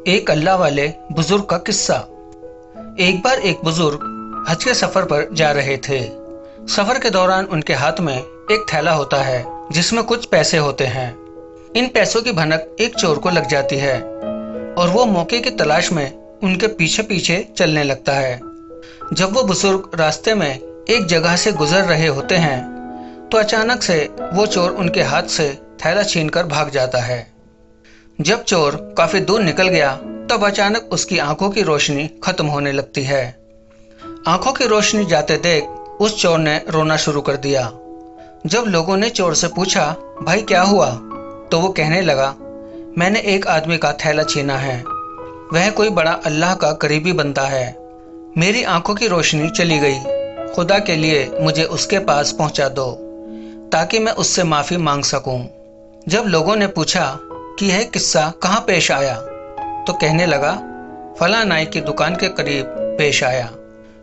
एक अल्लाह वाले बुजुर्ग का किस्सा। एक बार एक बुजुर्ग हज के सफर पर जा रहे थे। सफर के दौरान उनके हाथ में एक थैला होता है जिसमें कुछ पैसे होते हैं। इन पैसों की भनक एक चोर को लग जाती है और वो मौके की तलाश में उनके पीछे पीछे चलने लगता है। जब वो बुजुर्ग रास्ते में एक जगह से गुजर रहे होते हैं तो अचानक से वो चोर उनके हाथ से थैला छीनकर भाग जाता है। जब चोर काफी दूर निकल गया तब अचानक उसकी आंखों की रोशनी खत्म होने लगती है। आंखों की रोशनी जाते देख उस चोर ने रोना शुरू कर दिया। जब लोगों ने चोर से पूछा, भाई क्या हुआ, तो वो कहने लगा, मैंने एक आदमी का थैला छीना है। वह कोई बड़ा अल्लाह का करीबी बंदा है। मेरी आंखों की रोशनी चली गई। खुदा के लिए मुझे उसके पास पहुंचा दो ताकि मैं उससे माफी मांग सकूं। जब लोगों ने पूछा कि यह किस्सा कहाँ पेश आया तो कहने लगा, फला नाई की दुकान के करीब पेश आया।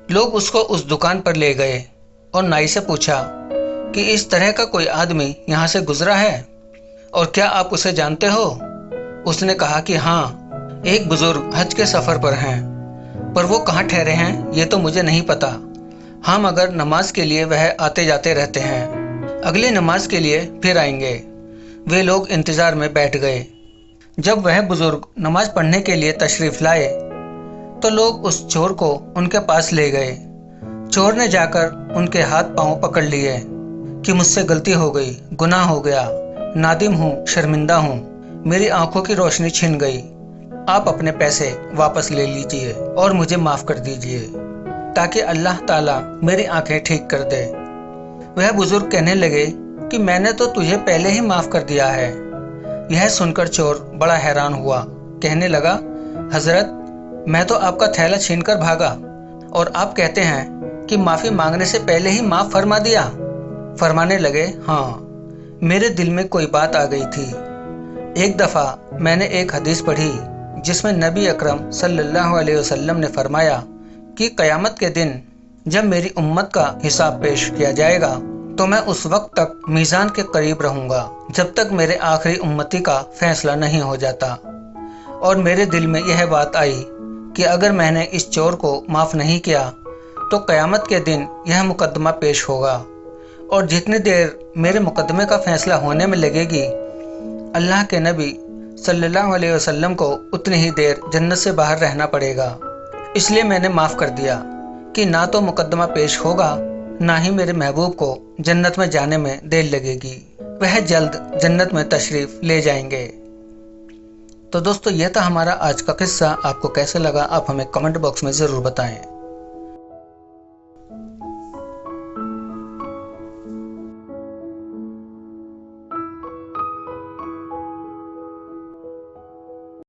लोग उसको उस दुकान पर ले गए और नाई से पूछा कि इस तरह का कोई आदमी यहाँ से गुजरा है और क्या आप उसे जानते हो। उसने कहा कि हाँ, एक बुजुर्ग हज के सफर पर हैं, पर वो कहाँ ठहरे हैं ये तो मुझे नहीं पता। हाँ, मगर नमाज के लिए वह आते जाते रहते हैं। अगली नमाज के लिए फिर आएंगे। वे लोग इंतजार में बैठ गए। जब वह बुजुर्ग नमाज पढ़ने के लिए तशरीफ लाए तो लोग उस चोर को उनके पास ले गए। चोर ने जाकर उनके हाथ पांव पकड़ लिए कि मुझसे गलती हो गई, गुनाह हो गया, नादिम हूँ, शर्मिंदा हूँ, मेरी आंखों की रोशनी छिन गई। आप अपने पैसे वापस ले लीजिए और मुझे माफ कर दीजिए ताकि अल्लाह ताला मेरी आंखें ठीक कर दे। वह बुजुर्ग कहने लगे कि मैंने तो तुझे पहले ही माफ कर दिया है। यह सुनकर चोर बड़ा हैरान हुआ। कहने लगा, हजरत, मैं तो आपका थैला छीनकर भागा और आप कहते हैं कि माफी मांगने से पहले ही माफ फरमा दिया। फरमाने लगे, हाँ, मेरे दिल में कोई बात आ गई थी। एक दफा मैंने एक हदीस पढ़ी जिसमें नबी अकरम सल्लल्लाहु अलैहि वसल्लम ने फरमाया कि कयामत के दिन जब मेरी उम्मत का हिसाब पेश किया जाएगा तो मैं उस वक्त तक मीज़ान के करीब रहूंगा जब तक मेरे आखिरी उम्मती का फैसला नहीं हो जाता। और मेरे दिल में यह बात आई कि अगर मैंने इस चोर को माफ़ नहीं किया तो क़यामत के दिन यह मुकदमा पेश होगा और जितनी देर मेरे मुकदमे का फैसला होने में लगेगी, अल्लाह के नबी सल्लल्लाहु अलैहि वसल्लम को उतनी ही देर जन्नत से बाहर रहना पड़ेगा। इसलिए मैंने माफ़ कर दिया कि ना तो मुकदमा पेश होगा, ना ही मेरे महबूब को जन्नत में जाने में देर लगेगी। वह जल्द जन्नत में तशरीफ ले जाएंगे। तो दोस्तों, यह था हमारा आज का किस्सा। आपको कैसा लगा आप हमें कमेंट बॉक्स में ज़रूर बताएं।